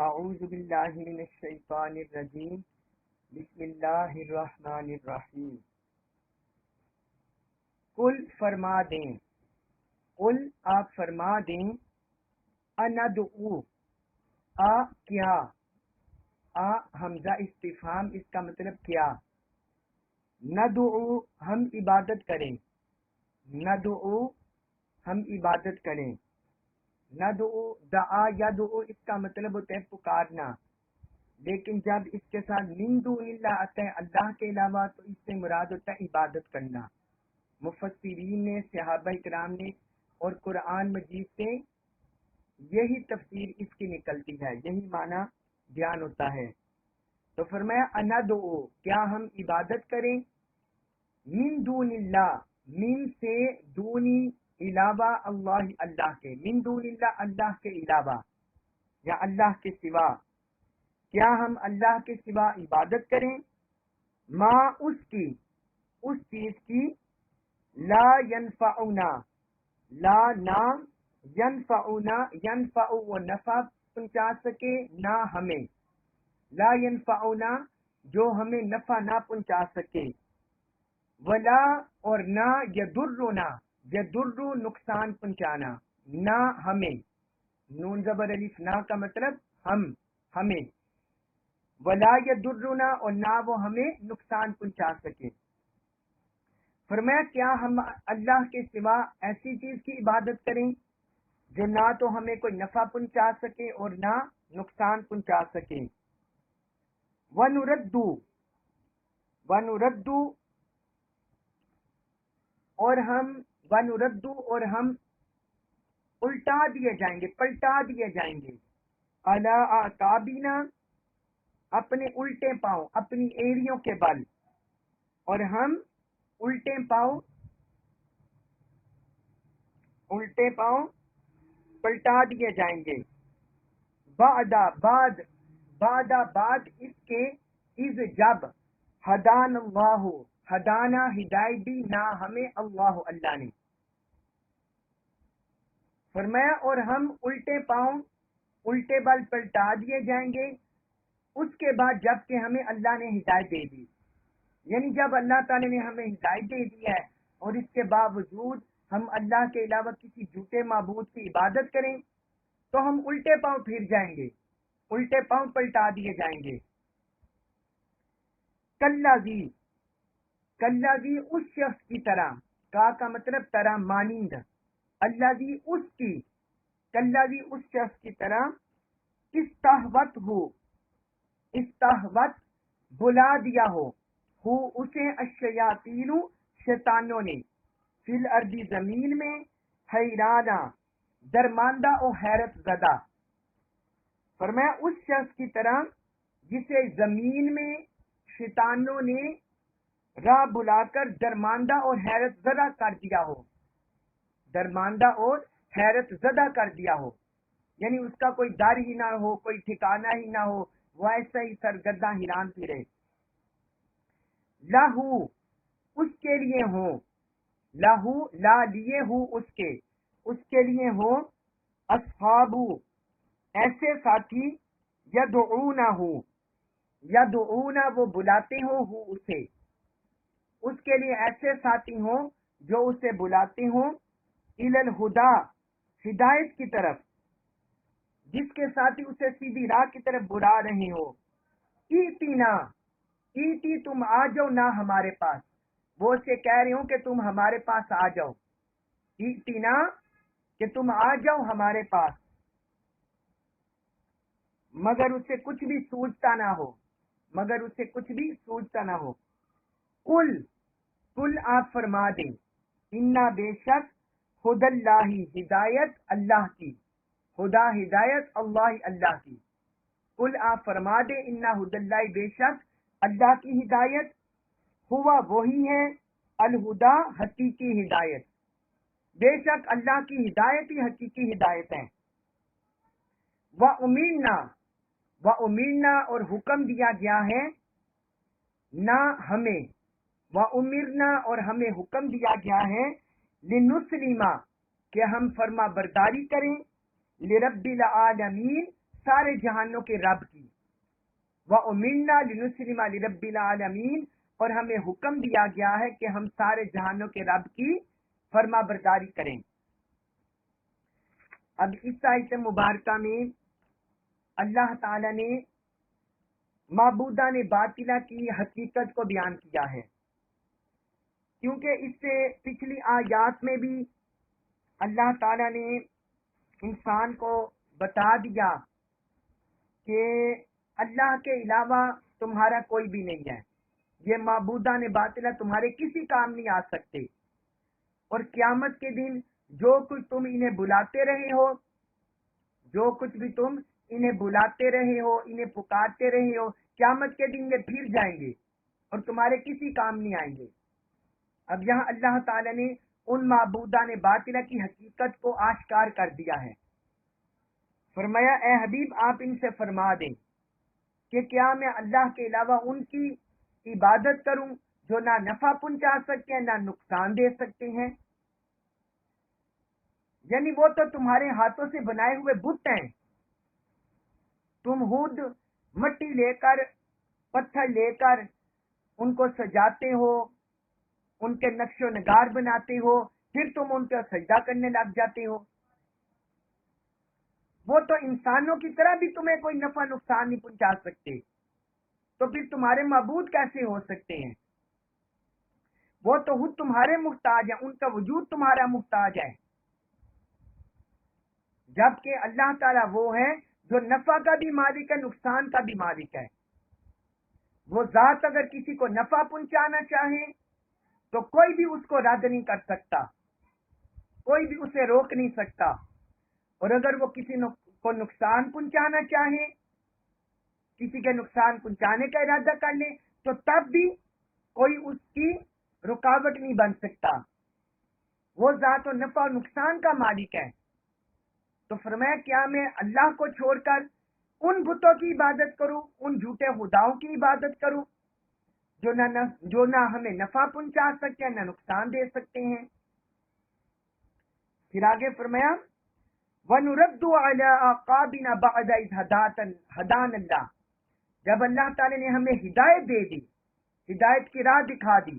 اعوذ باللہ من الشیطان الرجیم بسم اللہ الرحمن الرحیم قل فرما دیں، قل آپ فرما دیں، اندعو کیا، حمزہ استفہام، اس کا مطلب کیا، ندعو ہم عبادت کریں، ندعو ہم عبادت کریں، ندعو دعا یدعو اس کا مطلب ہوتا ہے پکارنا، لیکن جب اس کے ساتھ من دون اللہ آتا ہے اللہ کے علاوہ تو اس سے مراد ہوتا ہے عبادت کرنا۔ مفسرین نے، صحابہ کرام نے اور قرآن مجید سے یہی تفسیر اس کی نکلتی ہے، یہی معنی بیان ہوتا ہے۔ تو فرمایا اندعو کیا ہم عبادت کریں، من دون اللہ من سے دونی علاوہ اللہ اللہ کے، من دون اللہ اللہ کے علاوہ یا اللہ کے سوا، کیا ہم اللہ کے سوا عبادت کریں، ما اس کی، اس چیز کی، لا ینفعنا لا نہ ینفعنا ینفع و نفع پہنچا سکے نہ ہمیں، لا ینفعنا جو ہمیں نفع نہ پہنچا سکے، ولا اور نہ یضرنا یضر نقصان پہنچانا، نہ ہمیں، نون زبر الف نہ کا مطلب ہمیں، ولا یضرنا اور نہ وہ ہمیں نقصان پہنچا سکے۔ فرمایا کیا ہم اللہ کے سوا ایسی چیز کی عبادت کریں جو نہ تو ہمیں کوئی نفع پہنچا سکے اور نہ نقصان پہنچا سکے۔ وَنُرَدُّ اور ہم الٹا دیے جائیں گے، پلٹا دیے جائیں گے، علی اعقابنا اپنے الٹے پاؤں، اپنی ایڑیوں کے بل، اور ہم الٹے پاؤں پلٹا دیے جائیں گے، بعد اس کے، از جب، ہدان اللہ ہدانا ہدایت دی نہ ہمیں اللہ اللہ نے۔ فرمایا اور ہم الٹے پاؤں الٹے بل پلٹا دیے جائیں گے اس کے بعد جب کہ ہمیں اللہ نے ہدایت دے دی، یعنی جب اللہ تعالی نے ہمیں ہدایت دے دی ہے اور اس کے باوجود ہم اللہ کے علاوہ کسی جھوٹے معبود کی عبادت کریں تو ہم الٹے پاؤں پھر جائیں گے، الٹے پاؤں پلٹا دیے جائیں گے۔ کلذی اس شخص کی طرح، کا مطلب طرح، مانند، الذی اس کی، کلذی اس شخص کی طرح، استہوت بلا دیا ہو اسے الشیاطین شیطانوں نے، فی الارض زمین میں، حیرانہ درماندہ و حیرت زدہ۔ فرمایا اس شخص کی طرح جسے زمین میں شیطانوں نے راہ بلا کر درماندہ اور حیرت زدہ کر دیا ہو، درماندہ اور حیرت زدہ کر دیا ہو، یعنی اس کا کوئی در ہی نہ ہو، کوئی ٹھکانہ ہی نہ ہو، وہ ایسا ہی سرگرداں حیران پھرے۔ لہو اس کے لیے ہوں، لہو لا لیے ہوں اس کے لیے ہوں، اصحابو ایسے ساتھی، یدعونہ وہ بلاتے ہوں اسے، اس کے لیے ایسے ساتھی ہوں جو اسے بلاتے ہوں، الی الہدا ہدایت کی طرف، جس کے ساتھی اسے سیدھی راہ کی طرف بلا رہے ہو، ایتی تم آ جاؤ نہ ہمارے پاس، وہ اسے کہہ رہے ہوں کہ تم ہمارے پاس آ جاؤ، ایتینا کہ تم آ جاؤ ہمارے پاس، مگر اسے کچھ بھی سوچتا نہ ہو، قل آپ فرما دیں، انا بے شک، خود اللہ ہدایت اللہ کی، خدا ہدایت اللہ کی، قل آپ فرما دیں انا ہد اللہ بے شک اللہ کی ہدایت، ہوا وہی ہے، الہدا حقیقی ہدایت، بے شک اللہ کی ہدایت ہی حقیقی ہدایت ہے۔ وَأُمِرْنَا اور حکم دیا گیا ہے نہ ہمیں، وَأُمِرْنَا اور ہمیں حکم دیا گیا ہے، لِنُسْلِمَ کہ ہم فرما برداری کریں، لِرَبِّ العالمین سارے جہانوں کے رب کی، وَأُمِرْنَا لِنُسْلِمَ لِرَبِّ الْعَالَمِينَ، اور ہمیں حکم دیا گیا ہے کہ ہم سارے جہانوں کے رب کی فرما برداری کریں۔ اب اس آیت مبارکہ میں اللہ تعالی نے معبودان باطلہ کی حقیقت کو بیان کیا ہے، کیونکہ اس سے پچھلی آیات میں بھی اللہ تعالی نے انسان کو بتا دیا کہ اللہ کے علاوہ تمہارا کوئی بھی نہیں ہے، یہ معبودان باطلہ تمہارے کسی کام نہیں آ سکتے، اور قیامت کے دن جو کچھ تم انہیں بلاتے رہے ہو، جو کچھ بھی تم انہیں بلاتے رہے ہو، انہیں پکارتے رہے ہو، قیامت کے دن یہ پھر جائیں گے اور تمہارے کسی کام نہیں آئیں گے۔ اب یہاں اللہ تعالی نے ان معبودان باطلہ کی حقیقت کو آشکار کر دیا ہے۔ فرمایا اے حبیب آپ ان سے فرما دیں کہ کیا میں اللہ کے علاوہ ان کی عبادت کروں جو نہ نفع پہنچا سکتے ہیں نہ نقصان دے سکتے ہیں؟ یعنی وہ تو تمہارے ہاتھوں سے بنائے ہوئے بت ہیں، تم خود مٹی لے کر پتھر لے کر ان کو سجاتے ہو، ان کے نقش و نگار بناتے ہو، پھر تم ان کا سجدہ کرنے لگ جاتے ہو۔ وہ تو انسانوں کی طرح بھی تمہیں کوئی نفع نقصان نہیں پہنچا سکتے، تو پھر تمہارے معبود کیسے ہو سکتے ہیں؟ وہ تو خود تمہارے محتاج ہیں، ان کا وجود تمہارا محتاج ہے، جبکہ اللہ تعالیٰ وہ ہے جو نفع کا بھی مالک ہے، نقصان کا بھی مالک ہے۔ وہ ذات اگر کسی کو نفع پہنچانا چاہے تو کوئی بھی اس کو رد نہیں کر سکتا، کوئی بھی اسے روک نہیں سکتا، اور اگر وہ کسی کو نقصان پہنچانا چاہے، کسی کے نقصان پہنچانے کا ارادہ کر لے تو تب بھی کوئی اس کی رکاوٹ نہیں بن سکتا۔ وہ ذات و نفع و نقصان کا مالک ہے۔ تو فرمایا کیا میں اللہ کو چھوڑ کر ان بتوں کی عبادت کروں، ان جھوٹے خداؤں کی عبادت کروں جو نہ ہمیں نفع پہنچا سکتے ہیں نہ نقصان دے سکتے ہیں؟ پھر آگے فرمایا وَنُرَدُّ عَلَىٰ أَعْقَابِنَا بَعْدَ إِذْ هَدَانَ اللَّهُ، جب اللہ تعالی نے ہمیں ہدایت دے دی، ہدایت کی راہ دکھا دی،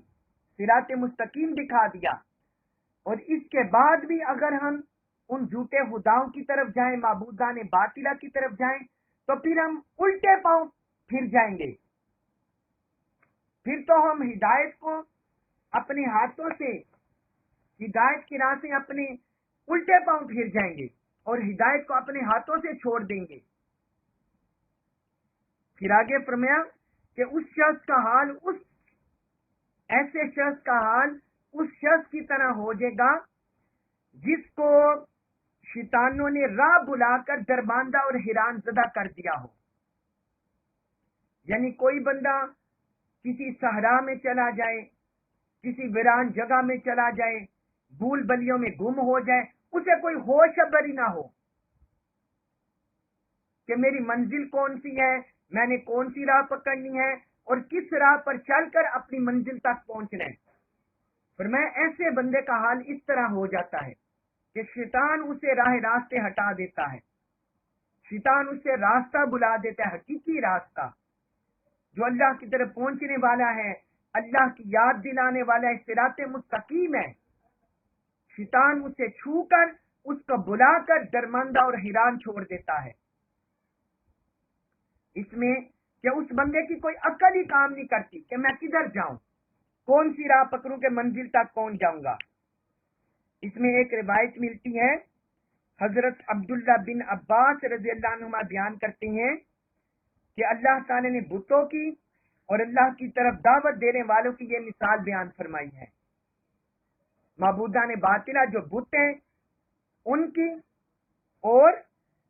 صراط مستقیم دکھا دیا، اور اس کے بعد بھی اگر ہم ان جھوٹے خداؤں کی طرف جائیں، معبودان باطلہ کی طرف جائیں، تو پھر ہم الٹے پاؤں پھر جائیں گے، پھر تو ہم ہدایت کو اپنے ہاتھوں سے، ہدایت کی راہ سے اپنے الٹے پاؤں پھر جائیں گے اور ہدایت کو اپنے ہاتھوں سے چھوڑ دیں گے۔ پھر آگے فرمایا کہ اس شخص کا حال، اس ایسے شخص کا حال اس شخص کی طرح ہو جائے گا جس کو شیطانوں نے راہ بلا کر درباندہ اور حیران زدہ کر دیا ہو۔ یعنی کوئی بندہ کسی صحرا میں چلا جائے، کسی ویران جگہ میں چلا جائے، بھول بلیوں میں گم ہو جائے، اسے کوئی ہوش خبر ہی نہ ہو کہ میری منزل کون سی ہے، میں نے کون سی راہ پکڑنی ہے اور کس راہ پر چل کر اپنی منزل تک پہنچنا ہے۔ فرمایا ایسے بندے کا حال اس طرح ہو جاتا ہے کہ شیطان اسے راہ راستے ہٹا دیتا ہے، شیطان اسے راستہ بلا دیتا ہے، حقیقی راستہ جو اللہ کی طرف پہنچنے والا ہے، اللہ کی یاد دلانے والا ہے، صراط مستقیم ہے۔ شیطان اسے چھو کر، اس کو بلا کر درماندہ اور حیران چھوڑ دیتا ہے، اس میں کہ اس بندے کی کوئی عقل ہی کام نہیں کرتی کہ میں کدھر جاؤں، کون سی راہ پکڑوں کہ منزل تک پہنچ جاؤں گا۔ اس میں ایک روایت ملتی ہے، حضرت عبداللہ بن عباس رضی اللہ عنہما بیان کرتے ہیں کہ اللہ تعالی نے بتوں کی اور اللہ کی طرف دعوت دینے والوں کی یہ مثال بیان فرمائی ہے۔ معبودان باطلہ جو بت ہیں ان کی اور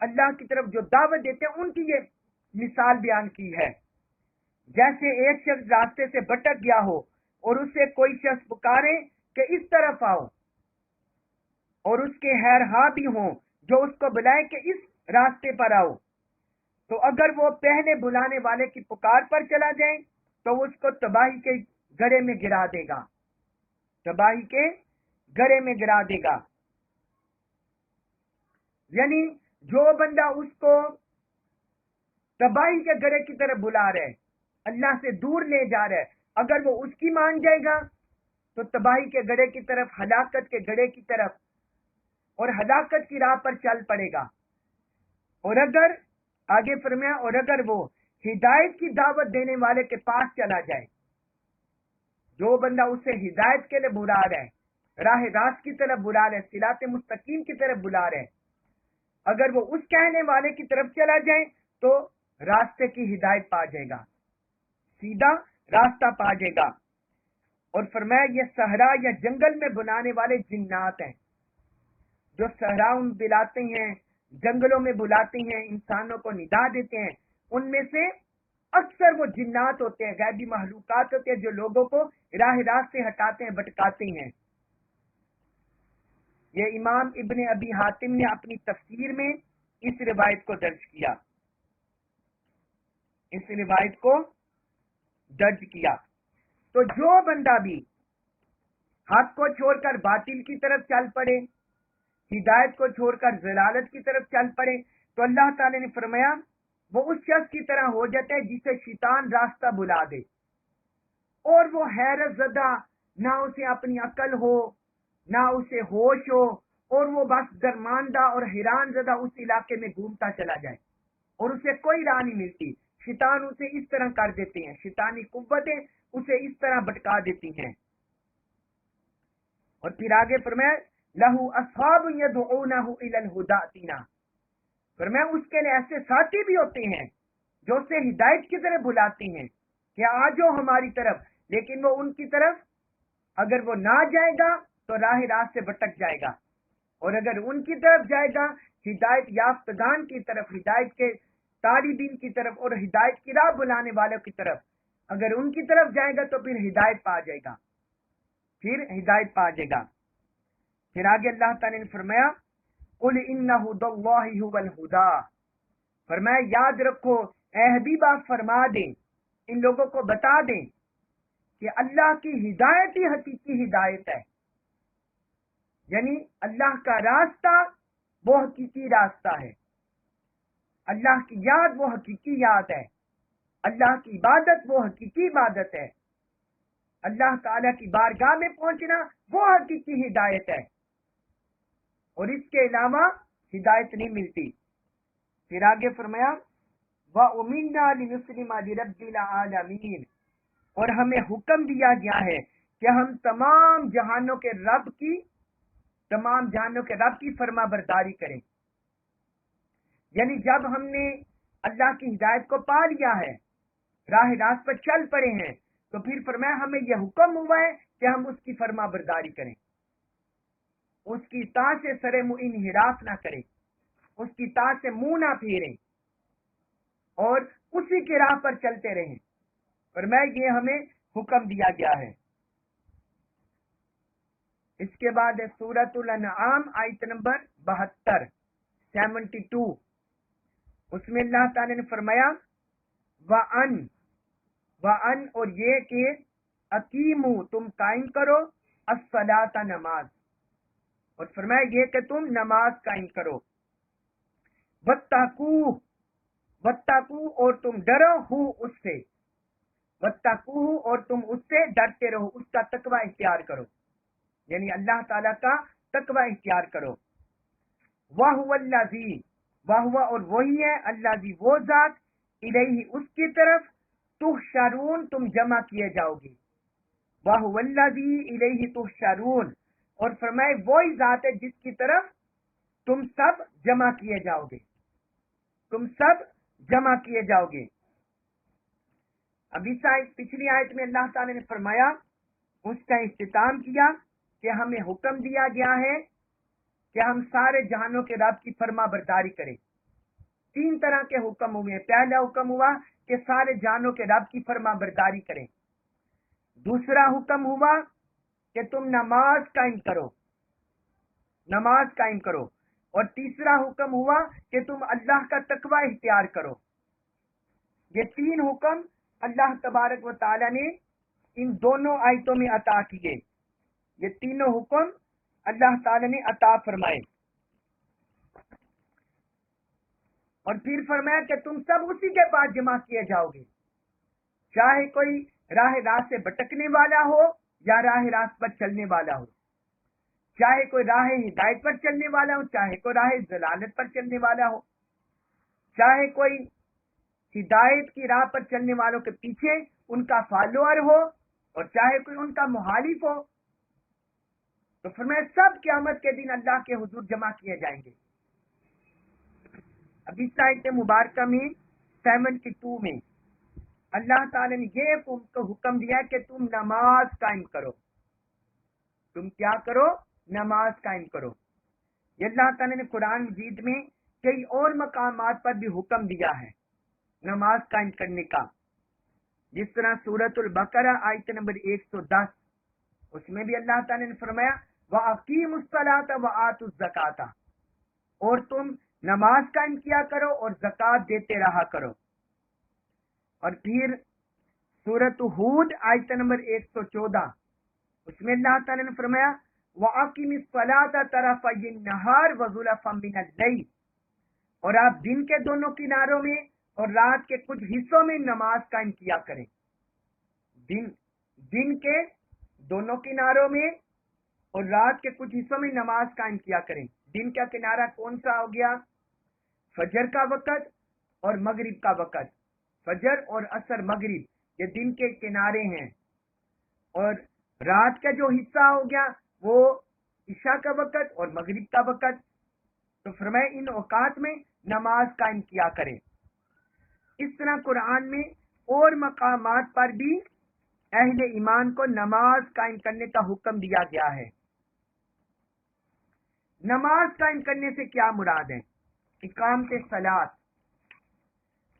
اللہ کی طرف جو دعوت دیتے ہیں ان کی یہ مثال بیان کی ہے۔ جیسے ایک شخص راستے سے بھٹک گیا ہو اور اسے کوئی شخص پکارے کہ اس طرف آؤ، اور اس کے خیرخواہ بھی ہوں جو اس کو بلائے کہ اس راستے پر آؤ، تو اگر وہ پہلے بلانے والے کی پکار پر چلا جائے تو وہ اس کو تباہی کے گڑھے میں گرا دے گا، تباہی کے گڑھے میں گرا دے گا۔ یعنی جو بندہ اس کو تباہی کے گڑھے کی طرف بلا رہے ہیں، اللہ سے دور لے جا رہے ہیں. اگر وہ اس کی مان جائے گا تو تباہی کے گڑھے کی طرف، ہلاکت کے گڑھے کی طرف اور ہلاکت کی راہ پر چل پڑے گا. اور اگر آگے فرمایا، اور اگر وہ ہدایت کی دعوت دینے والے کے پاس چلا جائے، جو بندہ اسے ہدایت کے لیے بلا رہا ہے، راہ راست کی طرف بلا رہے، صراط مستقیم کی طرف بلا رہے، اگر وہ اس کہنے والے کی طرف چلا جائے تو راستے کی ہدایت پا جائے گا، سیدھا راستہ پا جائے گا. اور فرمایا یہ صحرا یا جنگل میں بنانے والے جنات ہیں، جو صحراؤں میں بلاتے ہیں، جنگلوں میں بلاتے ہیں، انسانوں کو ندا دیتے ہیں. ان میں سے اکثر وہ جنات ہوتے ہیں، غیبی مخلوقات ہوتے ہیں جو لوگوں کو راہ راست سے ہٹاتے ہیں، بھٹکاتے ہیں. یہ امام ابن ابی حاتم نے اپنی تفسیر میں اس روایت کو درج کیا، اس روایت کو درج کیا. تو جو بندہ بھی حق کو چھوڑ کر باطل کی طرف چل پڑے، ہدایت کو چھوڑ کر ضلالت کی طرف چل پڑے، تو اللہ تعالی نے فرمایا وہ اس شخص کی طرح ہو جاتا ہے جسے شیطان راستہ بلا دے، اور وہ حیرت زدہ، نہ اسے اپنی عقل ہو نہ اسے ہوش ہو، اور وہ بس درماندہ اور حیران زدہ اس علاقے میں گھومتا چلا جائے اور اسے کوئی راہ نہیں ملتی. شیطان اسے اس طرح کر دیتے ہیں، شیطانی قوتیں اسے اس طرح بھٹکا دیتی ہیں. اور پھر آگے فرمایا لہو اصحاب یدعونہ الی الہدی ائتنا، فرمایا اس کے لیے ایسے ساتھی بھی ہوتے ہیں جو اسے ہدایت کی طرف بلاتے ہیں کہ آ جاؤ ہماری طرف، لیکن وہ ان کی طرف اگر وہ نہ جائے گا تو راہ راست سے بھٹک جائے گا، اور اگر ان کی طرف جائے گا ہدایت یافتگان کی طرف، ہدایت کے طالبین کی طرف اور ہدایت کی راہ بلانے والوں کی طرف، اگر ان کی طرف جائے گا تو پھر ہدایت پا جائے گا، پھر ہدایت پا جائے گا. پھر آگے اللہ تعالی نے فرمایا قل ان ھدی اللہ ھو الھدی، فرمایا یاد رکھو اے حبیب آپ فرما دیں، ان لوگوں کو بتا دیں کہ اللہ کی ہدایت ہی حقیقی ہدایت ہے، یعنی اللہ کا راستہ وہ حقیقی راستہ ہے، اللہ کی یاد وہ حقیقی یاد ہے، اللہ کی عبادت وہ حقیقی عبادت ہے، اللہ تعالیٰ کی بارگاہ میں پہنچنا وہ حقیقی ہدایت ہے، اور اس کے علاوہ ہدایت نہیں ملتی. پھر آگے فرمایا وَأُمِرْنَا لِنُسْلِمَ لِرَبِّ الْعَالَمِينَ، اور ہمیں حکم دیا گیا ہے کہ ہم تمام جہانوں کے رب کی فرما برداری کریں. یعنی جب ہم نے اللہ کی ہدایت کو پا لیا ہے، راہ راست پر چل پڑے ہیں، تو پھر فرمایا ہمیں یہ حکم ہوا ہے کہ ہم اس کی فرما برداری کریں، اس کی اطاعت سے سر منہ انحراف نہ کریں، اس کی اطاعت سے منہ نہ پھیریں اور اسی کی راہ پر چلتے رہیں. فرمایا یہ ہمیں حکم دیا گیا ہے. اس کے بعد سورۃ الانعام آیت نمبر 72 72، اس میں اللہ تعالی نے فرمایا وَأَنْ اور یہ کہ اقیموا تم قائم کرو الصلاۃ نماز، اور فرمایا یہ کہ تم نماز قائم کرو، وَاتَّقُوا اور تم ڈرو ہو اس سے، وَاتَّقُوهُ اور تم اس سے ڈرتے رہو، اس کا تقوی اختیار کرو، یعنی اللہ تعالیٰ کا تقوی اختیار کرو. وَهُوَ الَّذِي اور وہی ہے الذی وہ ذات الیہ اس کی طرف تحشرون تم جمع کیے جاؤ گے. وَهُوَ الَّذِي الیہ تحشرون، اور فرمائے وہی ذات ہے جس کی طرف تم سب جمع کیے جاؤ گے، تم سب جمع کیے جاؤ گے. اب اس پچھلی آیت میں اللہ تعالی نے فرمایا، اس کا اختتام کیا کہ ہمیں حکم دیا گیا ہے کہ ہم سارے جہانوں کے رب کی فرما برداری کریں. 3 طرح کے حکم ہوئے. پہلا حکم ہوا کہ سارے جہانوں کے رب کی فرما برداری کریں. دوسرا حکم ہوا کہ تم نماز قائم کرو، نماز قائم کرو. اور تیسرا حکم ہوا کہ تم اللہ کا تقوی اختیار کرو. یہ 3 حکم اللہ تبارک و تعالی نے ان دونوں آیتوں میں عطا کیے. یہ تینوں حکم اللہ تعالی نے عطا فرمائے. اور پھر فرمایا کہ تم سب اسی کے پاس جمع کیے جاؤ گے، چاہے کوئی راہ راست سے بھٹکنے والا ہو یا راہ راست پر چلنے والا ہو، چاہے کوئی راہ ہدایت پر چلنے والا ہو، چاہے کوئی راہ ضلالت پر چلنے والا ہو، چاہے کوئی ہدایت کی راہ پر چلنے والوں کے پیچھے ان کا فالوور ہو اور چاہے کوئی ان کا مخالف ہو، تو فرمایا سب قیامت کے دن اللہ کے حضور جمع کیے جائیں گے۔ اب اس آیت مبارکہ میں 72 میں اللہ تعالی نے یہ حکم دیا کہ تم نماز قائم کرو، تم کیا کرو؟ نماز قائم کرو۔ یہ اللہ تعالی نے قرآن مجید میں کئی اور مقامات پر بھی حکم دیا ہے نماز قائم کرنے کا، جس طرح سورۃ البقرہ آیت نمبر 110، اس میں بھی اللہ تعالی نے فرمایا وَأَقِيمُوا الصَّلَاةَ وَآتُوا الزَّكَاةَ، اور تم نماز قائم کیا کرو اور زکوٰۃ دیتے رہا کرو۔ اور پھر سورۃ ہود آیت نمبر 114، اس میں اللہ تعالی نے فرمایا وَأَقِمِ الصَّلَاةَ طَرَفَيِ النَّهَارِ وَزُلَفًا مِنَ اللَّيْلِ، اور آپ دن کے دونوں کناروں میں اور رات کے کچھ حصوں میں نماز قائم کیا کریں۔ دن کے دونوں کناروں میں اور رات کے کچھ حصوں میں نماز قائم کیا کریں۔ دن کا کنارہ کون سا ہو گیا؟ فجر کا وقت اور مغرب کا وقت، فجر اور عصر مغرب یہ دن کے کنارے ہیں، اور رات کا جو حصہ ہو گیا وہ عشاء کا وقت اور مغرب کا وقت۔ تو فرمائے ان اوقات میں نماز قائم کیا کریں۔ اس طرح قرآن میں اور مقامات پر بھی اہل ایمان کو نماز قائم کرنے کا حکم دیا گیا ہے۔ نماز قائم کرنے سے کیا مراد ہے؟ اقامت صلاۃ،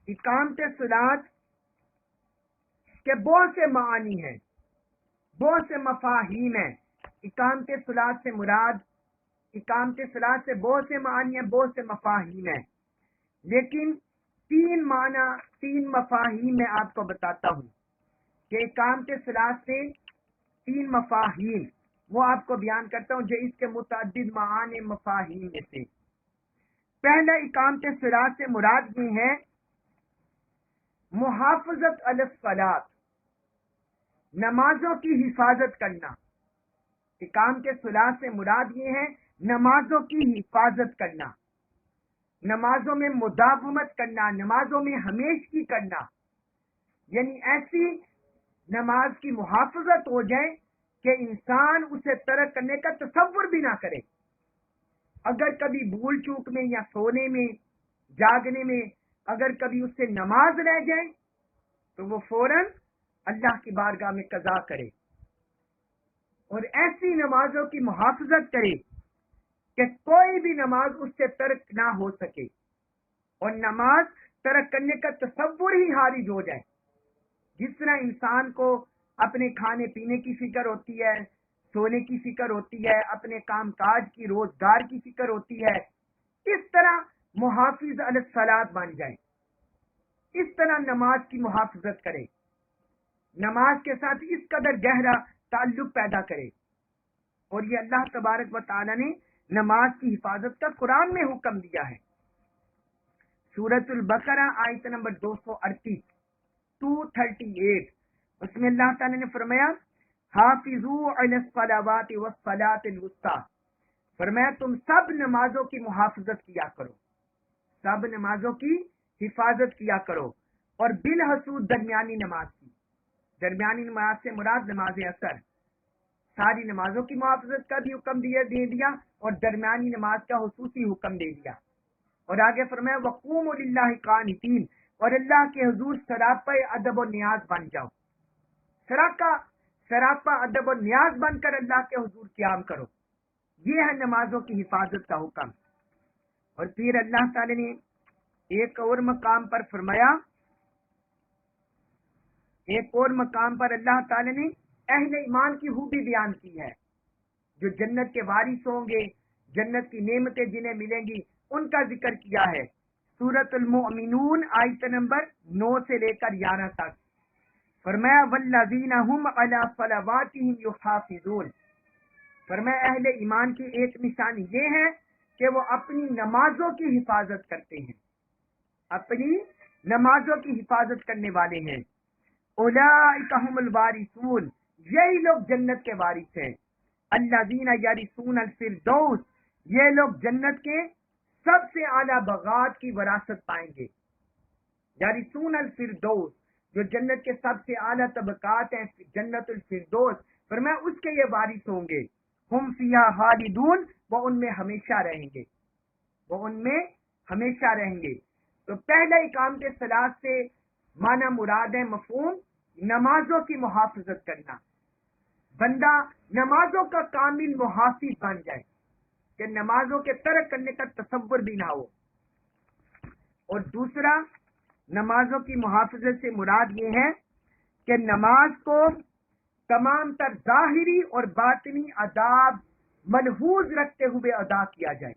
اقامت صلاۃ کے بہت سے معانی ہیں، بہت سے مفاہیم ہیں۔ اقامت صلاۃ سے مراد، اقامت صلاۃ سے بہت سے معانی ہیں، بہت سے مفاہیم ہیں، لیکن تین مفاہیم میں آپ کو بتاتا ہوں کہ اقامت صلاۃ سے تین مفاہیم وہ آپ کو بیان کرتا ہوں جو اس کے متعدد معانی مفاہیم میں سے۔ پہلا اقامت صلاۃ سے مراد یہ ہے محافظت علی الصلاۃ، نمازوں کی حفاظت کرنا۔ اقامت صلاۃ سے مراد یہ ہے نمازوں کی حفاظت کرنا، نمازوں میں مداومت کرنا، نمازوں میں ہمیشگی کرنا، یعنی ایسی نماز کی محافظت ہو جائے کہ انسان اسے ترک کرنے کا تصور بھی نہ کرے۔ اگر کبھی بھول چوک میں یا سونے میں جاگنے میں اگر کبھی اس سے نماز رہ جائے تو وہ فوراً اللہ کی بارگاہ میں قضا کرے اور ایسی نمازوں کی محافظت کرے کہ کوئی بھی نماز اس سے ترک نہ ہو سکے اور نماز ترک کرنے کا تصور ہی خارج ہو جائے۔ جس طرح انسان کو اپنے کھانے پینے کی فکر ہوتی ہے، سونے کی فکر ہوتی ہے، اپنے کام کاج کی روزگار کی فکر ہوتی ہے، اس طرح محافظ علی الصلاۃ بن جائے، اس طرح نماز کی محافظت کرے، نماز کے ساتھ اس قدر گہرا تعلق پیدا کرے۔ اور یہ اللہ تبارک و تعالی نے نماز کی حفاظت کا قرآن میں حکم دیا ہے۔ سورۃ البقرہ آیت نمبر 238 اس میں اللہ تعالی نے فرمایا حافظوا علی الصلوات والصلاۃ الوسطی، فرمایا تم سب نمازوں کی محافظت کیا کرو، سب نمازوں کی حفاظت کیا کرو، اور بالخصوص درمیانی نماز کی۔ درمیانی نماز سے مراد نماز اثر، ساری نمازوں کی محافظت کا بھی حکم دے دیا اور درمیانی نماز کا خصوصی حکم دے دیا۔ اور آگے فرمایا وقوموا للہ قانتین، اور اللہ کے حضور سراپا ادب و نیاز بن جاؤ، سراپا ادب و نیاز بن کر اللہ کے حضور قیام کرو۔ یہ ہے نمازوں کی حفاظت کا حکم۔ اور پھر اللہ تعالی نے ایک اور مقام پر فرمایا، ایک اور مقام پر اللہ تعالی نے اہل ایمان کی خوبی بیان کی ہے، جو جنت کے وارث ہوں گے، جنت کی نعمتیں جنہیں ملیں گی ان کا ذکر کیا ہے۔ سورۃ المؤمنون آیت نمبر 9 سے لے کر 11 تک فرمایا والذین هم علی صلواتهم یحافظون، فرمایا اہل ایمان کی ایک نشانی یہ ہے کہ وہ اپنی نمازوں کی حفاظت کرتے ہیں۔ اپنی نمازوں کی حفاظت کرنے والے ہیں. اولئک هم الوارثون، یہی لوگ جنت کے وارث ہیں. الذین یرثون الفردوس، یہ لوگ جنت کے سب سے اعلیٰ باغات کی وراثت پائیں گے. یرثون الفردوس، جو جنت کے سب سے اعلیٰ طبقات ہیں، جنت الفردوس، فرمایا اس کے یہ وارث ہوں گے. ہم فیہا خالدون، وہ ان میں ہمیشہ رہیں گے، وہ ان میں ہمیشہ رہیں گے. تو پہلا اقامت صلاۃ سے معنی مراد ہے مفہوم نمازوں کی محافظت کرنا، بندہ نمازوں کا کامل محافظ بن جائے کہ نمازوں کے ترک کرنے کا تصور بھی نہ ہو. اور دوسرا، نمازوں کی محافظت سے مراد یہ ہے کہ نماز کو تمام تر ظاہری اور باطنی آداب ملحوظ رکھتے ہوئے ادا کیا جائے.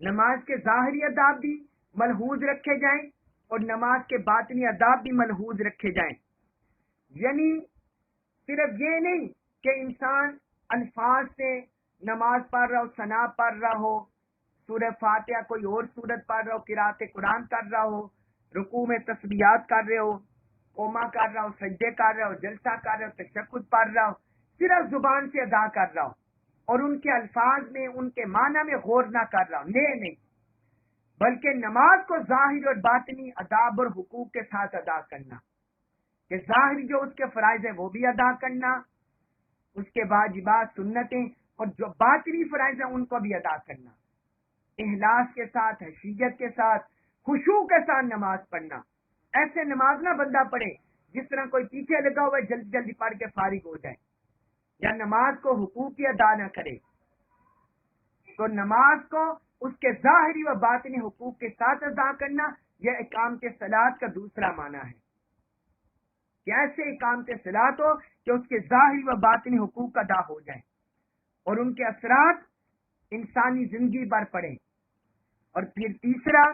نماز کے ظاہری آداب بھی ملحوظ رکھے جائیں اور نماز کے باطنی آداب بھی ملحوظ رکھے جائیں. یعنی صرف یہ نہیں کہ انسان الفاظ سے نماز پڑھ رہا ہو، ثنا پڑھ رہا ہو، سورہ فاتحہ کوئی اور سورت پڑھ رہا ہو، قرات قرآن کر رہا ہو، رکوع میں تسبیحات کر رہے ہو، قوما کر رہا ہو، سجدے کر رہا ہو، جلسہ کر رہا ہو، تشہد پڑھ رہا ہو، صرف زبان سے ادا کر رہا ہو اور ان کے الفاظ میں ان کے معنی میں غور نہ کر رہا ہو، نہیں، بلکہ نماز کو ظاہر اور باطنی آداب اور حقوق کے ساتھ ادا کرنا، کہ ظاہری جو اس کے فرائض ہیں وہ بھی ادا کرنا، اس کے واجبات سنتیں، اور جو باطنی فرائض ہیں ان کو بھی ادا کرنا، اخلاص کے ساتھ، حیثیت کے ساتھ، خشوع کے ساتھ نماز پڑھنا. ایسے نماز نہ بندہ پڑھے جس طرح کوئی پیچھے لگا ہوا ہے جلدی جلدی پڑھ کے فارغ ہو جائے، یا نماز کو حقوق کی ادا نہ کرے. تو نماز کو اس کے ظاہری و باطنی حقوق کے ساتھ ادا کرنا، یہ اقامت صلاۃ کا دوسرا معنی ہے. کہ ایسے اقامت صلاۃ ہو کہ اس کے ظاہری و باطنی حقوق ادا ہو جائیں اور ان کے اثرات انسانی زندگی پر پڑیں. اور پھر تیسرا،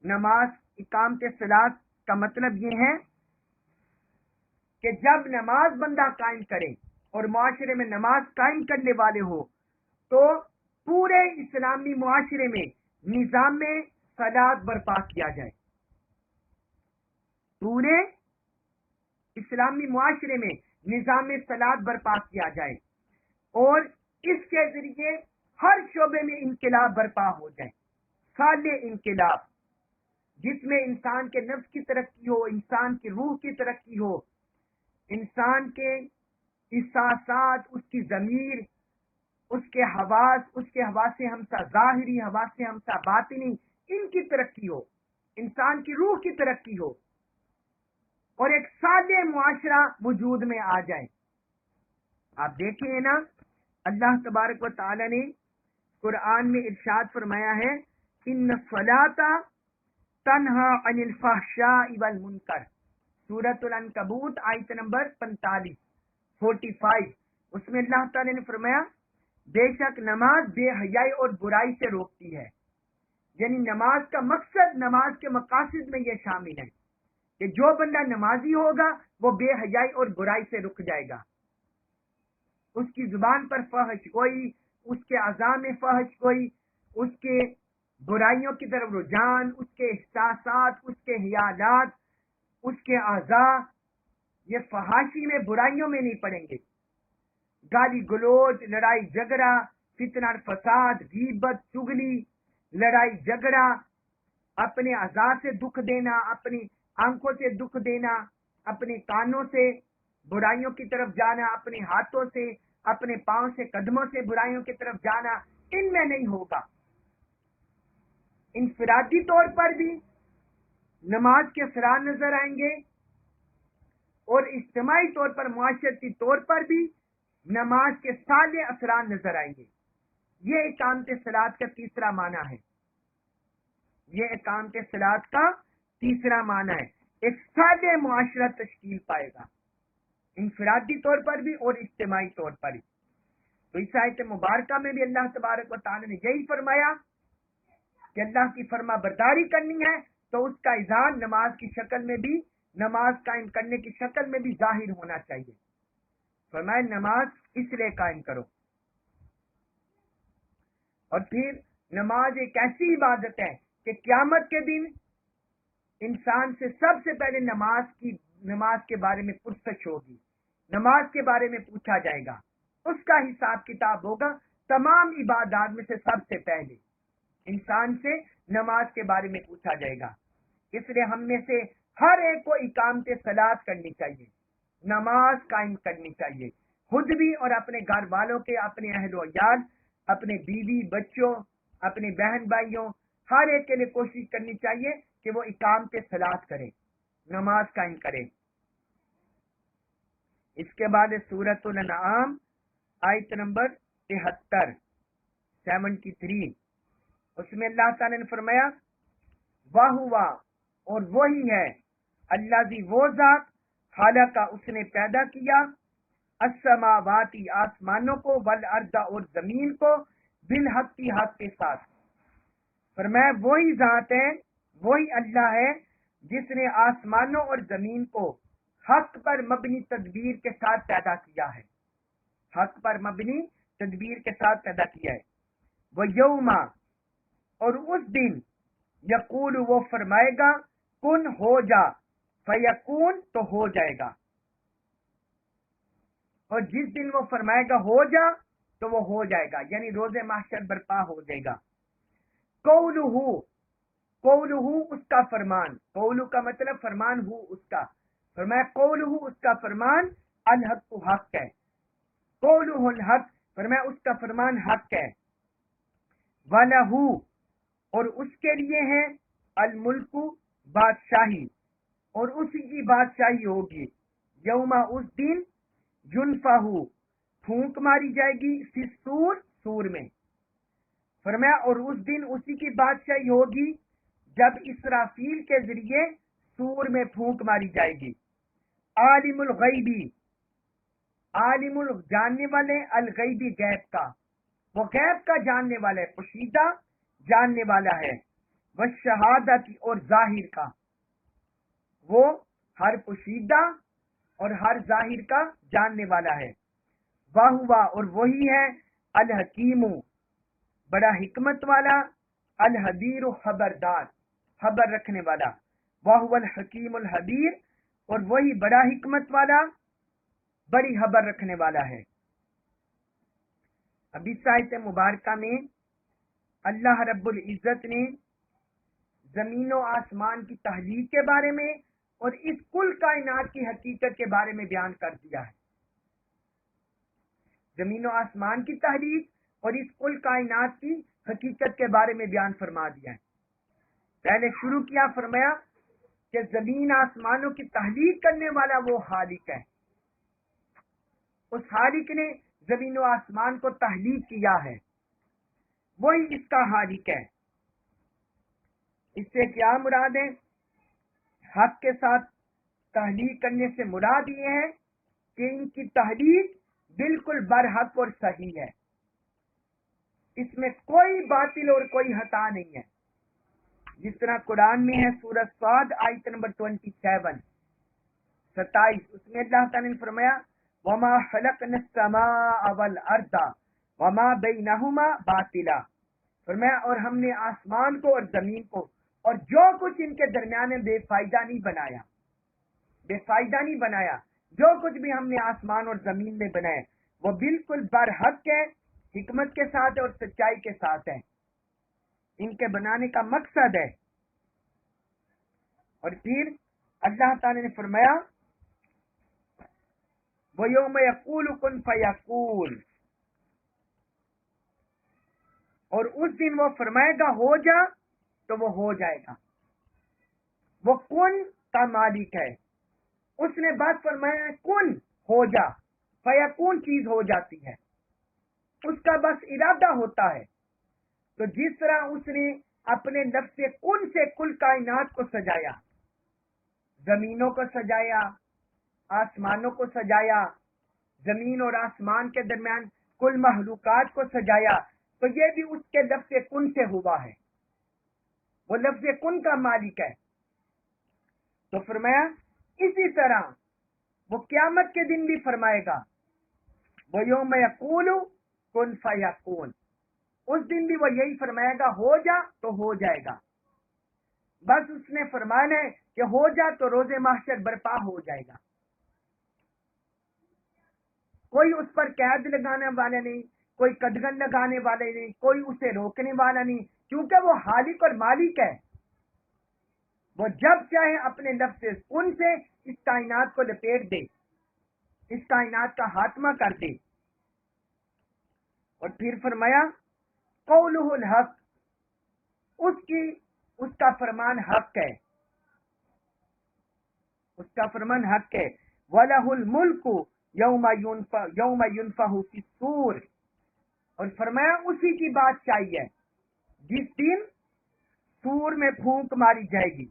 نماز اقامت صلاۃ کا مطلب یہ ہے کہ جب نماز بندہ قائم کرے اور معاشرے میں نماز قائم کرنے والے ہو تو پورے اسلامی معاشرے میں نظام صلاۃ برپا کیا جائے. پورے اسلامی معاشرے میں نظام صلاۃ برپا کیا جائے اور اس کے ذریعے ہر شعبے میں انقلاب برپا ہو جائے. صالح انقلاب جس میں انسان کے نفس کی ترقی ہو، انسان کی روح کی ترقی ہو، انسان کے احساسات، اس کی ضمیر، اس کے حواس ہمسا ظاہری، حواس ہمسا باطنی، ان کی ترقی ہو، انسان کی روح کی ترقی ہو اور ایک صالح معاشرہ وجود میں آ جائے. آپ دیکھیں نا، اللہ تبارک و تعالی نے قرآن میں ارشاد فرمایا ہے، ان الصلاۃ تنہا عن الفحشاء والمنکر، سورۃ العنکبوت آیت نمبر 45، اس میں اللہ تعالی نے فرمایا بے شک نماز بے حیائی اور برائی سے روکتی ہے. یعنی نماز کا مقصد، نماز کے مقاصد میں یہ شامل ہے کہ جو بندہ نمازی ہوگا وہ بے حیائی اور برائی سے رک جائے گا. اس کی زبان پر فحش گوئی، اس کے اعضاء میں فحش گوئی، اس کے برائیوں کی طرف رجحان، اس کے احساسات، اس کے خیالات، اس کے اعضاء یہ فحاشی میں، برائیوں میں نہیں پڑیں گے. گالی گلوچ، لڑائی جھگڑا، فتنہ فساد، غیبت، چغلی، لڑائی جھگڑا، اپنے اعضاء سے دکھ دینا، اپنی آنکھوں سے دکھ دینا، اپنے کانوں سے برائیوں کی طرف جانا، اپنے ہاتھوں سے، اپنے پاؤں سے، قدموں سے برائیوں کی طرف جانا، ان میں نہیں ہوگا. انفرادی طور پر بھی نماز کے اثرات نظر آئیں گے اور اجتماعی طور پر، معاشرتی طور پر بھی نماز کے صالح اثرات نظر آئیں گے. یہ اقامت صلاۃ کا تیسرا معنی ہے. یہ اقامت صلاۃ کا تیسرا معنی ہے. ایک صالح معاشرہ تشکیل پائے گا، انفرادی طور پر بھی اور اجتماعی طور پر بھی. تو اس آیت مبارکہ میں بھی اللہ تبارک و تعالی نے یہی فرمایا کہ اللہ کی فرما برداری کرنی ہے تو اس کا اظہار نماز کی شکل میں بھی، نماز قائم کرنے کی شکل میں بھی ظاہر ہونا چاہیے. فرمایا نماز اس لیے قائم کرو. اور پھر نماز ایک ایسی عبادت ہے کہ قیامت کے دن انسان سے سب سے پہلے نماز کے بارے میں پرسش ہوگی، نماز کے بارے میں پوچھا جائے گا، اس کا حساب کتاب ہوگا۔ تمام عبادات میں سے سب سے پہلے انسان سے نماز کے بارے میں پوچھا جائے گا۔ اس لیے ہم میں سے ہر ایک کو اقامت صلاۃ کرنی چاہیے، نماز قائم کرنی چاہیے، خود بھی اور اپنے گھر والوں کے، اپنے اہل و عیال، اپنے بیوی بچوں، اپنے بہن بھائیوں، ہر ایک کے لیے کوشش کرنی چاہیے کہ وہ اقامت صلاۃ کرے، نماز قائم کرے۔ اس کے بعد سورۃ الانعام آیت نمبر 73 73، اس میں اللہ تعالی نے فرمایا واہ اور وہی ہے اللہ وہ ذات خالق کا اس نے پیدا کیا السماواتی آسمانوں کو والارض اور زمین کو بالحق کی حق کے ساتھ۔ فرمایا وہی ذات ہے، وہی اللہ ہے جس نے آسمانوں اور زمین کو حق پر مبنی تدبیر کے ساتھ پیدا کیا ہے، حق پر مبنی تدبیر کے ساتھ پیدا کیا ہے۔ وہ یوما اور اس دن یقول وہ فرمائے گا کن ہو جا فیکون تو ہو جائے گا، اور جس دن وہ فرمائے گا ہو جا تو وہ ہو جائے گا، یعنی روز محشر برپا ہو جائے گا۔ قولہ اس کا فرمان، قولو کا مطلب فرمان ہو اس کا، فرمایا قولہ اس کا فرمان الحق حق ہے، قولہ الحق فرمایا اس کا فرمان حق ہے، وَلَهُ اور اس کے لیے ہے الملک بادشاہی، اور اسی کی بادشاہی ہوگی، یوما اس دن جنفہ پھونک ماری جائے گی فی الصور سور میں، فرمایا اور اس دن اسی کی بادشاہی ہوگی جب اسرافیل کے ذریعے سور میں پھونک ماری جائے گی۔ عالم الغیبی، عالم جاننے والے، الغیبی غیب کا، وہ غیب کا جاننے والا ہے، پوشیدہ جاننے والا ہے، والشہادت اور ظاہر کا، وہ ہر پوشیدہ اور ہر ظاہر کا جاننے والا ہے۔ واہ اور وہی ہے الحکیم بڑا حکمت والا، الحبیر خبردار خبر رکھنے والا، واہ الحکیم الحبیر اور وہی بڑا حکمت والا بڑی خبر رکھنے والا ہے۔ اب اس آیت مبارکہ میں اللہ رب العزت نے زمین و آسمان کی تخلیق کے بارے میں اور اس کل کائنات کی حقیقت کے بارے میں بیان کر دیا ہے۔ زمین و آسمان کی تخلیق اور اس کل کائنات کی حقیقت کے بارے میں بیان فرما دیا ہے۔ پہلے شروع کیا، فرمایا کہ زمین آسمانوں کی تخلیق کرنے والا وہ خالق ہے، اس خالق نے زمین و آسمان کو تخلیق کیا ہے، وہی اس کا خالق ہے۔ اس سے کیا مراد ہے؟ حق کے ساتھ تخلیق کرنے سے مراد یہ ہے کہ ان کی تخلیق بالکل برحق اور صحیح ہے، اس میں کوئی باطل اور کوئی خطا نہیں ہے، جس طرح قرآن میں ہے سورۃ صاد آیت نمبر 27 اس میں اللہ تعالی نے فرمایا وما خلقنا السماء والارض وما بینہما باطلا، فرمایا اور ہم نے آسمان کو اور زمین کو اور جو کچھ ان کے درمیان ہے بے فائدہ نہیں بنایا، بے فائدہ نہیں بنایا، جو کچھ بھی ہم نے آسمان اور زمین میں بنائے وہ بالکل برحق ہے، حکمت کے ساتھ اور سچائی کے ساتھ ہے، ان کے بنانے کا مقصد ہے۔ اور پھر اللہ تعالی نے فرمایا وَيَوْمَ يَقُولُ كُن فَيَكُونُ، اور اس دن وہ فرمائے گا ہو جا تو وہ ہو جائے گا، وہ کن کا مالک ہے، اس نے بات فرمایا کن ہو جا، فیکون چیز ہو جاتی ہے، اس کا بس ارادہ ہوتا ہے۔ تو جس طرح اس نے اپنے لفظ کن سے کل کائنات کو سجایا، زمینوں کو سجایا، آسمانوں کو سجایا، زمین اور آسمان کے درمیان کل مخلوقات کو سجایا، تو یہ بھی اس کے لفظ کن سے ہوا ہے، وہ لفظ کن کا مالک ہے۔ تو فرمایا اسی طرح وہ قیامت کے دن بھی فرمائے گا وَيَوْمَ يَقُولُ كُن فَيَكُونُ، اس دن بھی وہ یہی فرمائے گا ہو جا تو ہو جائے گا، بس اس نے فرمانا ہے کہ ہو جا تو روز محشر برپا ہو جائے گا. کوئی اس پر قید لگانے والا نہیں, کوئی قدغن لگانے والے نہیں, کوئی اسے روکنے والا نہیں, کیونکہ وہ خالق اور مالک ہے. وہ جب چاہے اپنے لفظ سے ان سے اس کائنات کو لپیٹ دے, اس کائنات کا خاتمہ کر دے. اور پھر فرمایا قولہ الحق, اس کا فرمان حق ہے, اس کا فرمان حق ہے. وَلَهُ الْمُلْكُ یوم ينفخ فی الصور, اور فرمایا اسی کی بادشاہی ہے جس دن سور میں پھونک ماری جائے گی.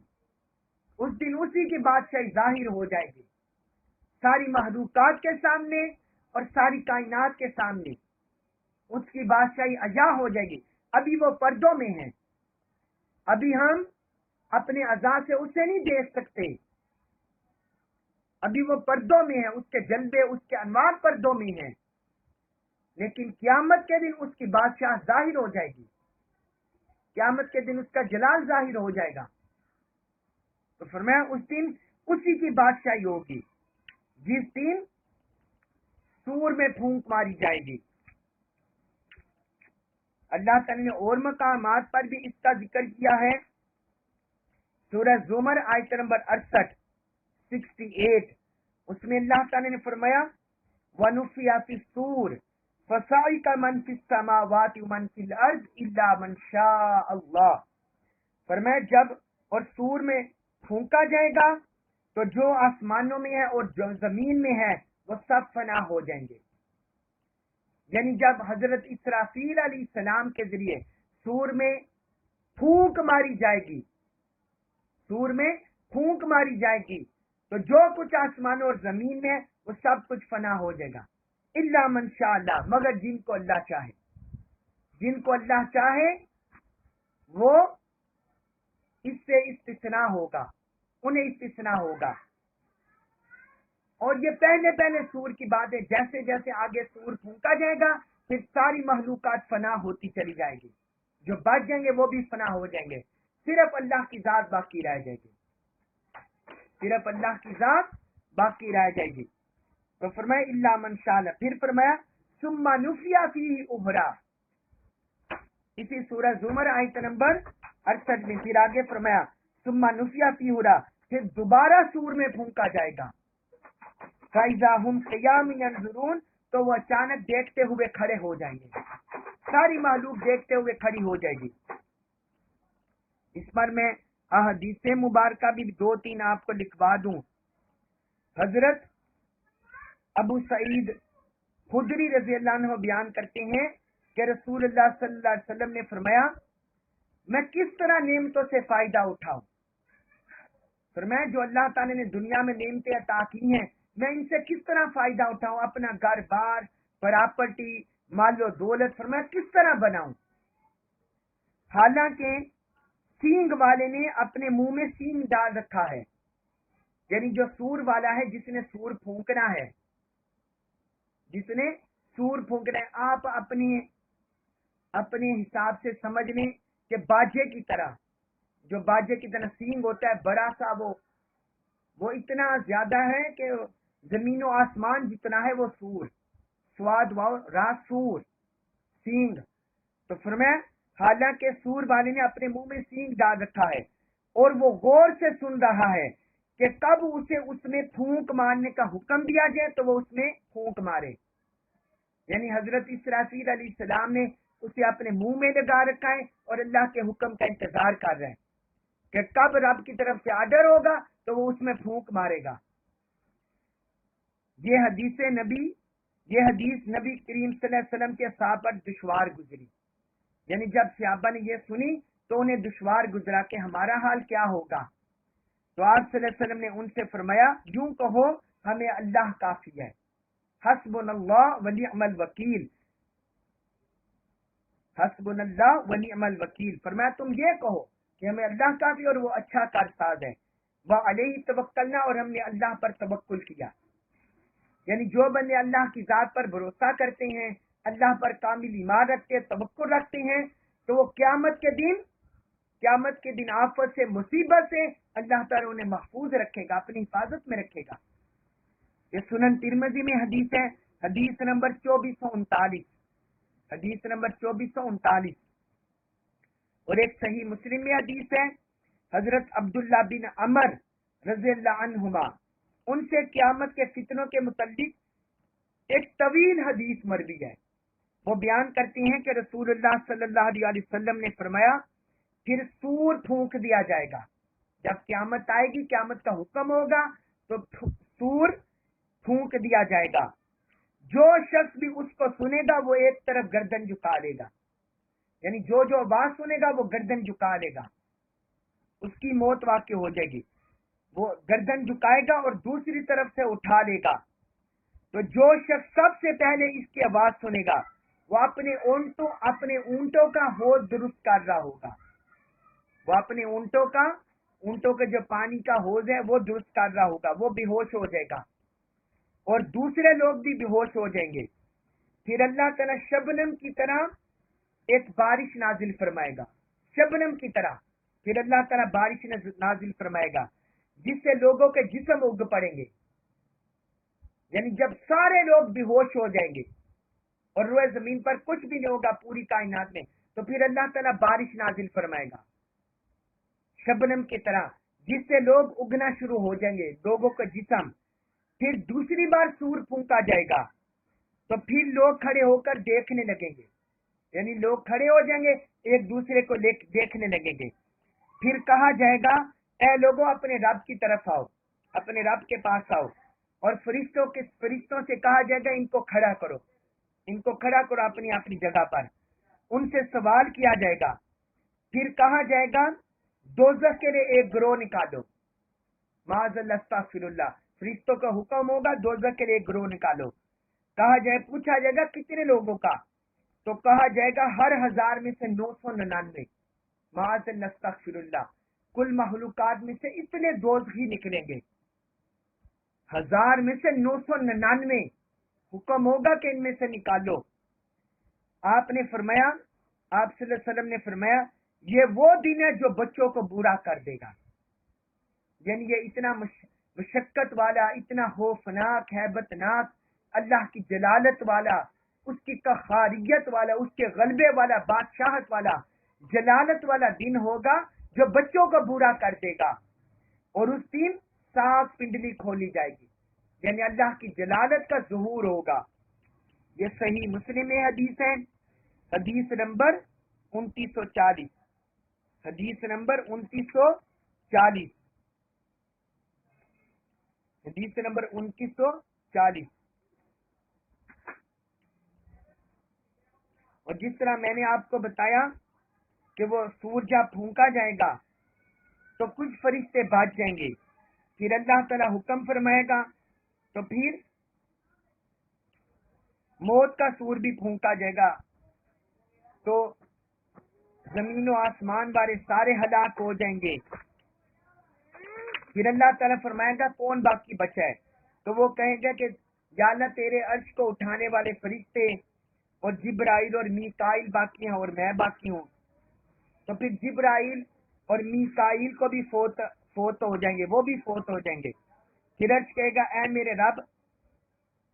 اس دن اسی کی بادشاہی ظاہر ہو جائے گی ساری مخلوقات کے سامنے اور ساری کائنات کے سامنے. اس کی بادشاہی عیاں ہو جائے گی. ابھی وہ پردوں میں ہیں, ابھی ہم اپنے اعضاء سے اسے نہیں دیکھ سکتے, ابھی وہ پردوں میں ہے, اس کے جلوے, اس کے انوار پردوں میں ہیں. لیکن قیامت کے دن اس کی بادشاہ ظاہر ہو جائے گی, قیامت کے دن اس کا جلال ظاہر ہو جائے گا. تو فرمایا اس دن اسی کی بادشاہی ہوگی جس دن سور میں پھونک ماری جائے گی. اللہ تعالی نے اور مقامات پر بھی اس کا ذکر کیا ہے. سورہ زمر آیت نمبر 68 68, اس میں اللہ تعالی نے فرمایا وَنُفِخَ فِي الصُّورِ فَصَعِقَ مَن فِي السَّمَاوَاتِ وَمَن فِي الْأَرْضِ إِلَّا مَن شَاءَ اللَّهُ. فرمایا جب اور سور میں پھونکا جائے گا تو جو آسمانوں میں ہے اور جو زمین میں ہے وہ سب فنا ہو جائیں گے. یعنی جب حضرت اسرافیل علیہ السلام کے ذریعے سور میں پھونک ماری جائے گی, سور میں پھونک ماری جائے گی, تو جو کچھ آسمانوں اور زمین میں ہے وہ سب کچھ فنا ہو جائے گا. الا من شاء اللہ, مگر جن کو اللہ چاہے, جن کو اللہ چاہے وہ اس سے استثناء ہوگا, انہیں استثناء ہوگا. اور یہ پہلے سور کی بات ہے, جیسے جیسے آگے سور پھونکا جائے گا پھر ساری مخلوقات فنا ہوتی چلی جائے گی, جو بچ جائیں گے وہ بھی فنا ہو جائیں گے, صرف اللہ کی ذات باقی رہ جائے گی, صرف اللہ کی ذات باقی رہ جائے گی. تو فرمایا الا من شاء اللہ. پھر فرمایا ثم نفخ فیہ اخری, اسی سورہ زمر آیت نمبر 68 میں پھر آگے فرمایا ثم نفخ فیہ اخری, پھر دوبارہ سور میں پھونکا جائے گا. فَإِذَا هُمْ قِيَامٌ يَنظُرُونَ, تو وہ اچانک دیکھتے ہوئے کھڑے ہو جائیں گے, ساری معلوم دیکھتے ہوئے کھڑی ہو جائے گی. اس پر میں احادیث مبارکہ بھی 2-3 آپ کو لکھوا دوں. حضرت ابو سعید خدری رضی اللہ عنہ بیان کرتے ہیں کہ رسول اللہ صلی اللہ علیہ وسلم نے فرمایا میں کس طرح نعمتوں سے فائدہ اٹھاؤں. فرمایا جو اللہ تعالی نے دنیا میں نعمتیں عطا کی ہیں میں ان سے کس طرح فائدہ اٹھاؤں, اپنا گھر بار, پراپرٹی, مال و دولت, فرمایا کس طرح بناؤں. حالانکہ سینگ والے نے اپنے منہ میں سینگ ڈال رکھا ہے, یعنی جو سور والا ہے جس نے سور پھونکنا ہے, جس نے سور پھونکنا ہے, آپ اپنے حساب سے سمجھ لیں کہ باجے کی طرح, جو باجے کی طرح سینگ ہوتا ہے بڑا سا, وہ اتنا زیادہ ہے کہ زمین و آسمان جتنا ہے وہ سور, سواد واؤ را سور سینگ. تو فرمایا حالانکہ سور والے نے اپنے منہ میں سینگ ڈال رکھا ہے اور وہ غور سے سن رہا ہے کہ کب اسے اس میں پھونک مارنے کا حکم دیا جائے تو وہ اس میں پھونک مارے. یعنی حضرت اسرافیل علیہ السلام نے اسے اپنے منہ میں لگا رکھا ہے اور اللہ کے حکم کا انتظار کر رہے ہیں کہ کب رب کی طرف سے آرڈر ہوگا تو وہ اس میں پھونک مارے گا. یہ حدیث نبی کریم صلی اللہ علیہ وسلم کے صحابہ پر دشوار گزری, یعنی جب صحابہ نے یہ سنی تو انہیں دشوار گزرا کہ ہمارا حال کیا ہوگا. تو آپ صلی اللہ علیہ وسلم نے ان سے فرمایا یوں کہو ہمیں اللہ کافی ہے, حسبنا اللہ ونعم الوکیل, حسبنا اللہ ونعم الوکیل. فرمایا تم یہ کہو کہ ہمیں اللہ کافی اور وہ اچھا کارساز ہے. وعلیہ توکلنا, اور ہم نے اللہ پر توکل کیا. یعنی جو بندے اللہ کی ذات پر بھروسہ کرتے ہیں, اللہ پر کامل ایمان رکھتے ہیں, توکل رکھتے ہیں, تو وہ قیامت کے قیامت کے دن آفت سے مصیبت سے اللہ تعالیٰ انہیں محفوظ رکھے گا، اپنی حفاظت میں رکھے گا۔ یہ سنن ترمذی میں حدیث ہے، حدیث نمبر 2439، حدیث نمبر 2439۔ اور ایک صحیح مسلم میں حدیث ہے، حضرت عبداللہ بن عمر رضی اللہ عنہما، ان سے قیامت کے فتنوں کے متعلق ایک طویل حدیث مروی ہے۔ وہ بیان کرتی ہیں کہ رسول اللہ صلی اللہ علیہ وسلم نے فرمایا، پھر سور پھونک دیا جائے گا۔ جب قیامت آئے گی، قیامت کا حکم ہوگا تو سور پھونک دیا جائے گا۔ جو شخص بھی اس کو سنے گا وہ ایک طرف گردن جھکا لے گا، یعنی جو آواز سنے گا وہ گردن جھکا لے گا، اس کی موت واقع ہو جائے گی۔ وہ گردن جھکائے گا اور دوسری طرف سے اٹھا لے گا۔ تو جو شخص سب سے پہلے اس کی آواز سنے گا وہ اپنے اونٹوں کا حوض درست کر رہا ہوگا، وہ اپنے اونٹوں کے جو پانی کا حوض ہے وہ درست کر رہا ہوگا، وہ بے ہوش ہو جائے گا اور دوسرے لوگ بھی بے ہوش ہو جائیں گے۔ پھر اللہ تعالیٰ شبنم کی طرح ایک بارش نازل فرمائے گا، شبنم کی طرح پھر اللہ تعالیٰ بارش نازل فرمائے گا، جس سے لوگوں کے جسم اگ پڑیں گے۔ یعنی جب سارے لوگ بے ہوش ہو جائیں گے اور روئے زمین پر کچھ بھی نہیں ہوگا پوری کائنات میں، تو پھر اللہ تعالیٰ بارش نازل فرمائے گا شبنم کی طرح، جس سے لوگ اگنا شروع ہو جائیں گے، لوگوں کا جسم۔ پھر دوسری بار سور پھونکا جائے گا تو پھر لوگ کھڑے ہو کر دیکھنے لگیں گے، یعنی لوگ کھڑے ہو جائیں گے ایک دوسرے کو دیکھنے لگیں گے۔ پھر کہا جائے گا، اے لوگوں اپنے رب کی طرف آؤ، اپنے رب کے پاس آؤ، اور فرشتوں سے کہا جائے گا ان کو کھڑا کرو، ان کو کھڑا کرو اپنی اپنی جگہ پر۔ ان سے سوال کیا جائے گا۔ پھر کہا جائے گا دوزخ کے لیے ایک گروہ نکالو، معاذ اللہ استغفر اللہ، فرشتوں کا حکم ہوگا دوزخ کے لیے ایک گروہ نکالو۔ پوچھا جائے گا کتنے لوگوں کا، تو کہا جائے گا ہر 1000 میں سے 999، معاذ اللہ استغفر اللہ، کل مخلوقات میں سے اتنے دوزخی نکلیں گے، 1000 میں سے 999 حکم ہوگا کہ ان میں سے نکالو۔ آپ نے فرمایا، آپ صلی اللہ علیہ وسلم نے فرمایا، یہ وہ دن ہے جو بچوں کو برا کر دے گا، یعنی یہ اتنا مشقت والا، اتنا خوفناک، ہیبتناک، اللہ کی جلالت والا، اس کی قہاریت والا، اس کے غلبے والا، بادشاہت والا، جلالت والا دن ہوگا جو بچوں کو برا کر دے گا۔ اور اس دن 7 پنڈلی کھولی جائے گی، یعنی اللہ کی جلالت کا ظہور ہوگا۔ یہ صحیح مسلم میں حدیث ہے، حدیث نمبر 2940، حدیث نمبر 2940، حدیث نمبر 2940۔ اور جس طرح میں نے آپ کو بتایا کہ وہ سور جب پھونکا جائے گا تو کچھ فرشتے بھاگ جائیں گے، پھر اللہ تعالیٰ حکم فرمائے گا تو پھر موت کا سور بھی پھونکا جائے گا، تو زمین و آسمان والے سارے ہلاک ہو جائیں گے۔ پھر اللہ تعالیٰ فرمائے گا کون باقی بچا ہے، تو وہ کہیں گے کہ یا اللہ تیرے عرش کو اٹھانے والے فرشتے اور جبرائیل اور میکائیل باقی ہیں اور میں باقی ہوں۔ تو پھر جبرائیل اور میکائیل کو بھی فوت ہو جائیں گے، وہ بھی فوت ہو جائیں گے۔ پھر عرش کہے گا اے میرے رب،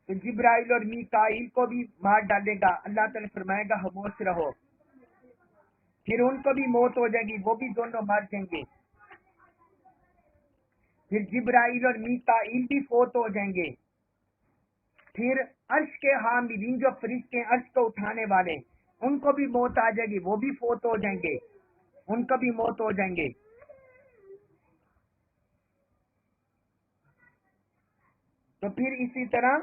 تو جبرائیل اور میکائیل کو بھی مار ڈالے گا۔ اللہ تعالیٰ فرمائے گا خاموش رہو، پھر ان کو بھی موت ہو جائے گی، وہ بھی دونوں مر جائیں گے۔ پھر جبرائیل اور میکائیل بھی فوت ہو جائیں گے۔ پھر عرش کے حاملین جو فرشتے عرش کو اٹھانے والے، ان کو بھی موت آ جائے گی، وہ بھی فوت ہو جائیں گے، ان کو بھی موت ہو جائیں گے۔ تو پھر اسی طرح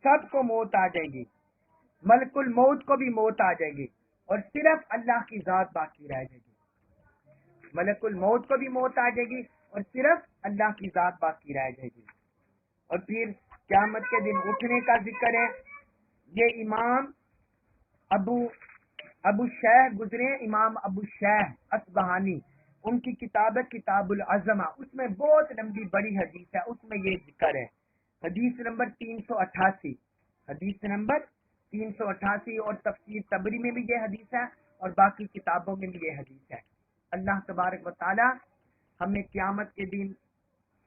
سب کو موت آ جائے گی، ملک الموت کو بھی موت آ جائے گی، اور صرف اللہ کی ذات باقی رہ جائے گی۔ ملک الموت کو بھی موت آ جائے گی اور صرف اللہ کی ذات باقی رہ جائے گی۔ اور پھر قیامت کے دن اٹھنے کا ذکر ہے۔ یہ امام ابو شیخ گزرے، امام ابو شیخ اصبہانی، ان کی کتاب ہے کتاب العظمہ، اس میں بہت لمبی بڑی حدیث ہے، اس میں یہ ذکر ہے۔ حدیث نمبر 388، حدیث نمبر 388 اور تفسیر تبری میں بھی یہ حدیث ہے اور باقی کتابوں میں بھی یہ حدیث ہے۔ اللہ تبارک و تعالی ہمیں قیامت کے دن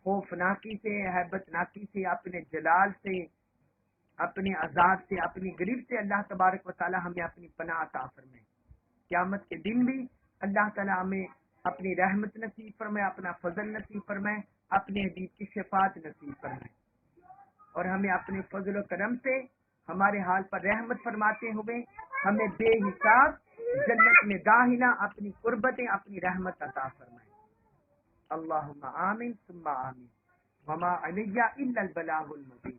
خوفناکی سے، ہیبت ناکی سے، اپنے جلال سے، اپنے عذاب سے، اپنی گریب سے اللہ تبارک و تعالی ہمیں اپنی پناہ عطا فرمائے۔ قیامت کے دن بھی اللہ تعالی ہمیں اپنی رحمت نصیب فرمائے، اپنا فضل نصیب فرمائے، اپنے حبیب کی شفاعت نصیب فرمائے، اور ہمیں اپنے فضل و کرم سے ہمارے حال پر رحمت فرماتے ہوئے ہمیں بے حساب جنت میں داخلہ، اپنی قربتیں، اپنی رحمت عطا فرمائے۔ اللہم آمین ثم آمین۔ وما علی الا البلاغ المبین۔